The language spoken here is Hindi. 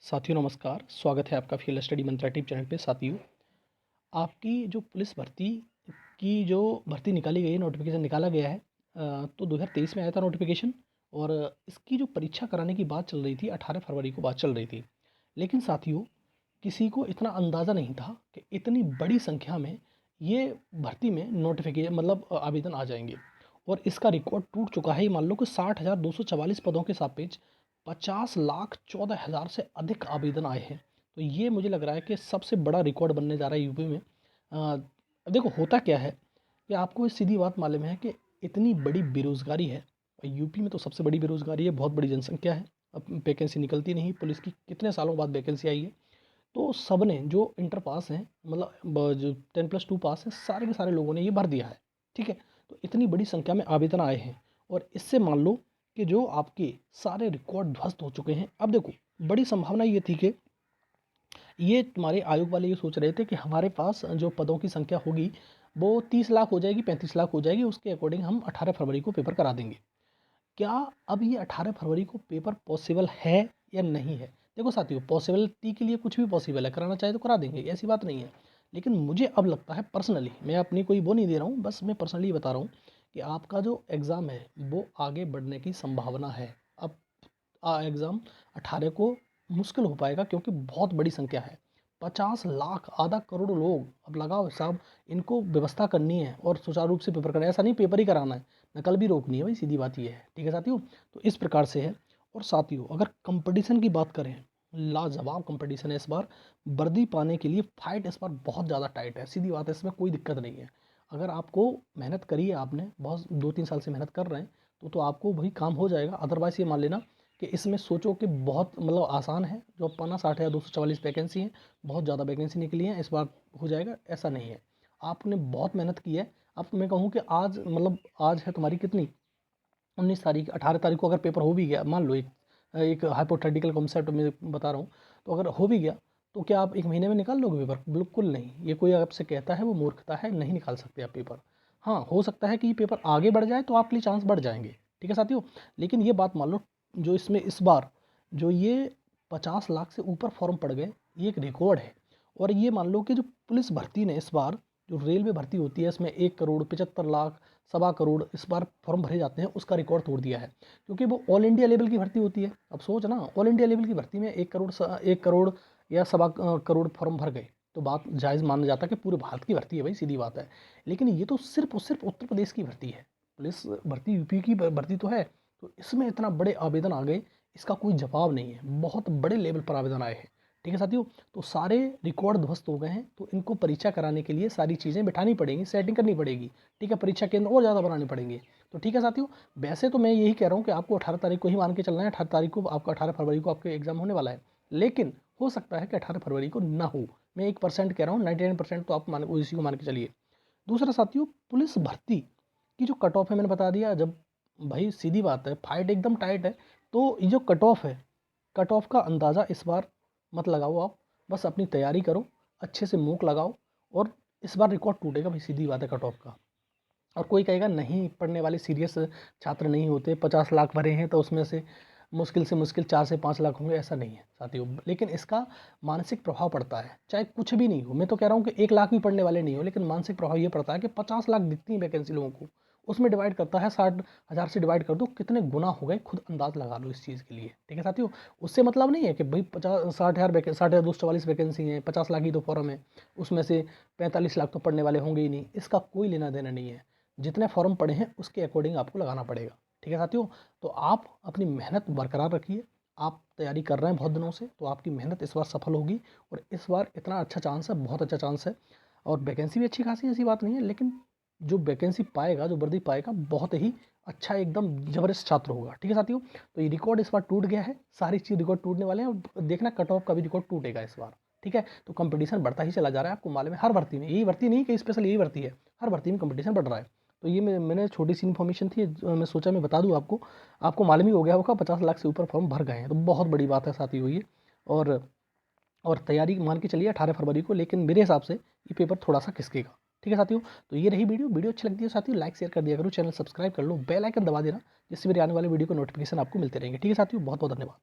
साथियों नमस्कार, स्वागत है आपका फील्ड स्टडी मंत्रा टिप चैनल पे। साथियों, आपकी जो पुलिस भर्ती की जो भर्ती निकाली गई है, नोटिफिकेशन निकाला गया है, तो 2023 में आया था नोटिफिकेशन। और इसकी जो परीक्षा कराने की बात चल रही थी 18 फरवरी को बात चल रही थी। लेकिन साथियों, किसी को इतना अंदाज़ा नहीं था कि इतनी बड़ी संख्या में ये भर्ती में नोटिफिकेशन मतलब आवेदन आ जाएंगे। और इसका रिकॉर्ड टूट चुका है। ये मान लो कि 60,244 पदों के सापेक्ष 50,14,000 से अधिक आवेदन आए हैं। तो ये मुझे लग रहा है कि सबसे बड़ा रिकॉर्ड बनने जा रहा है यूपी में। अब देखो होता क्या है कि आपको इस सीधी बात मालूम है कि इतनी बड़ी बेरोज़गारी है। यूपी में तो सबसे बड़ी बेरोज़गारी है, बहुत बड़ी जनसंख्या है। अब वैकेंसी निकलती नहीं, पुलिस की कितने सालों बाद वैकेंसी आई है। तो सब ने जो इंटर पास हैं, मतलब जो 10+2 पास हैं, सारे के सारे लोगों ने ये भर दिया है। ठीक है, तो इतनी बड़ी संख्या में आवेदन आए हैं और इससे मान लो कि जो आपके सारे रिकॉर्ड ध्वस्त हो चुके हैं। अब देखो, बड़ी संभावना ये थी कि ये तुम्हारे आयोग वाले ये सोच रहे थे कि हमारे पास जो पदों की संख्या होगी वो 30 लाख हो जाएगी, 35 लाख हो जाएगी, उसके अकॉर्डिंग हम 18 फरवरी को पेपर करा देंगे। क्या अब ये 18 फरवरी को पेपर पॉसिबल है या नहीं है? देखो साथियों, पॉसिबिलिटी के लिए कुछ भी पॉसिबल है, कराना चाहे तो करा देंगे, ऐसी बात नहीं है। लेकिन मुझे अब लगता है पर्सनली, मैं अपनी कोई वो नहीं दे रहा हूँ, बस मैं पर्सनली बता रहा हूँ कि आपका जो एग्ज़ाम है वो आगे बढ़ने की संभावना है। अब एग्ज़ाम 18 को मुश्किल हो पाएगा क्योंकि बहुत बड़ी संख्या है। 50 लाख, आधा करोड़ लोग। अब लगाओ हिसाब, इनको व्यवस्था करनी है और सुचारू रूप से पेपर करना है। ऐसा नहीं पेपर ही कराना है, नकल भी रोकनी है भाई, सीधी बात ये है। ठीक है साथियों, तो इस प्रकार से है। और साथियों, अगर कंपटीशन की बात करें, लाजवाब कंपटीशन है इस बार। वर्दी पाने के लिए फाइट इस बार बहुत ज़्यादा टाइट है, सीधी बात है, इसमें कोई दिक्कत नहीं है। अगर आपको मेहनत करी है, आपने बहुत 2-3 साल से मेहनत कर रहे हैं, तो आपको वही काम हो जाएगा। अदरवाइज़ ये मान लेना कि इसमें सोचो कि बहुत मतलब आसान है जॉब पाना। 60,244 वैकेंसी हैं, बहुत ज़्यादा वैकेंसी निकली हैं, इस बार हो जाएगा, ऐसा नहीं है। आपने बहुत मेहनत की है। अब मैं कहूँ कि आज मतलब आज है तुम्हारी कितनी, 19 तारीख, 18 तारीख को अगर पेपर हो भी गया, मान लो एक एक हाइपोथेटिकल कॉन्सेप्ट में बता रहा हूँ, तो अगर हो भी गया तो क्या आप 1 महीने में निकाल लोगे पेपर? बिल्कुल नहीं। ये कोई आपसे कहता है वो मूर्खता है, नहीं निकाल सकते आप पेपर। हाँ, हो सकता है कि ये पेपर आगे बढ़ जाए तो आपके लिए चांस बढ़ जाएंगे। ठीक है साथियों, लेकिन ये बात मान लो, जो इसमें इस बार जो ये 50 लाख से ऊपर फॉर्म पड़ गए, ये एक रिकॉर्ड है। और ये मान लो कि जो पुलिस भर्ती ने इस बार, जो रेलवे भर्ती होती है, इसमें 1 करोड़ 75 लाख, 1.25 करोड़ इस बार फॉर्म भरे जाते हैं, उसका रिकॉर्ड तोड़ दिया है। क्योंकि वो ऑल इंडिया लेवल की भर्ती होती है। अब सोच ना, ऑल इंडिया लेवल की भर्ती में 1 करोड़ या 1.25 करोड़ फॉर्म भर गए, तो बात जायज़ माना जाता है कि पूरे भारत की भर्ती है भाई, सीधी बात है। लेकिन ये तो सिर्फ और सिर्फ उत्तर प्रदेश की भर्ती है। पुलिस भर्ती यूपी की भर्ती तो है, तो इसमें इतना बड़े आवेदन आ गए, इसका कोई जवाब नहीं है। बहुत बड़े लेवल पर आवेदन आए हैं। ठीक है साथियों, तो सारे रिकॉर्ड ध्वस्त हो गए हैं, तो इनको परीक्षा कराने के लिए सारी चीज़ें बिठानी पड़ेंगी, सेटिंग करनी पड़ेगी। ठीक है, परीक्षा केंद्र और ज़्यादा बनाने पड़ेंगे। तो ठीक है साथियों, वैसे तो मैं यही कह रहा हूँ कि आपको 18 तारीख को ही मान के चलना है। 18 तारीख को आपका, 18 फरवरी को आपके एग्जाम होने वाला है। लेकिन हो सकता है कि 18 फरवरी को ना हो। मैं 1% कह रहा हूँ, 99% तो आप मान इसी को मान के चलिए। दूसरा साथियों, पुलिस भर्ती की जो कट ऑफ है, मैंने बता दिया। जब भाई सीधी बात है, फाइट एकदम टाइट है, तो ये जो कट ऑफ है, कट ऑफ का अंदाज़ा इस बार मत लगाओ आप, बस अपनी तैयारी करो, अच्छे से मूक लगाओ। और इस बार रिकॉर्ड टूटेगा भाई, सीधी बात है कट ऑफ का। और कोई कहेगा नहीं, पढ़ने वाले सीरियस छात्र नहीं होते, 50 लाख भरे हैं तो उसमें से मुश्किल 4 से 5 लाख होंगे, ऐसा नहीं है साथियों। लेकिन इसका मानसिक प्रभाव पड़ता है, चाहे कुछ भी नहीं हो। मैं तो कह रहा हूँ कि 1 लाख भी पढ़ने वाले नहीं हो, लेकिन मानसिक प्रभाव ये पड़ता है कि 50 लाख दिखती है वैकेंसी लोगों को, उसमें डिवाइड करता है, 60,000 से डिवाइड कर दो, कितने गुना हो गए, खुद अंदाज लगा लो इस चीज़ के लिए। ठीक है साथियों, उससे मतलब नहीं है कि भाई 60,244 वैकेंसी हैं, 50 लाख ही तो फॉर्म है, उसमें से 45 लाख तो पढ़ने वाले होंगे ही नहीं, इसका कोई लेना देना नहीं है। जितने फॉर्म पड़े हैं उसके अकॉर्डिंग आपको लगाना पड़ेगा। ठीक है साथियों, तो आप अपनी मेहनत बरकरार रखिए। आप तैयारी कर रहे हैं बहुत दिनों से, तो आपकी मेहनत इस बार सफल होगी। और इस बार इतना अच्छा चांस है, बहुत अच्छा चांस है। और वैकेंसी भी अच्छी खासी, ऐसी बात नहीं है। लेकिन जो वैकेंसी पाएगा, जो वर्दी पाएगा, बहुत ही अच्छा, एकदम जबरदस्त छात्र होगा। ठीक है साथियों, तो ये रिकॉर्ड इस बार टूट गया है, सारी चीज़ रिकॉर्ड टूटने वाले हैं। और देखना कट ऑफ का भी रिकॉर्ड टूटेगा इस बार। ठीक है, तो कंपटीशन बढ़ता ही चला जा रहा है, आपको मालूम है। हर भर्ती में, यही भर्ती नहीं कि स्पेशल यही भर्ती है, हर भर्ती में कंपटीशन बढ़ रहा है। तो ये मैंने छोटी सी इन्फॉर्मेशन थी, मैं सोचा मैं बता दूं आपको। आपको मालूम ही हो गया होगा, 50 लाख से ऊपर फॉर्म भर गए हैं, तो बहुत बड़ी बात है साथियों ये। और और तैयारी मान के चलिए 18 फरवरी को, लेकिन मेरे हिसाब से ये पेपर थोड़ा सा खिसकेगा। ठीक है साथियों, तो ये रही वीडियो अच्छी लगती है साथियों, लाइक शेयर कर दिया करो, चैनल सब्सक्राइब कर लो, बेल आइकन दबा देना, जिससे मेरे आने वाले वीडियो को नोटिफिकेशन आपको मिलते रहेंगे। ठीक है साथियों, बहुत बहुत धन्यवाद।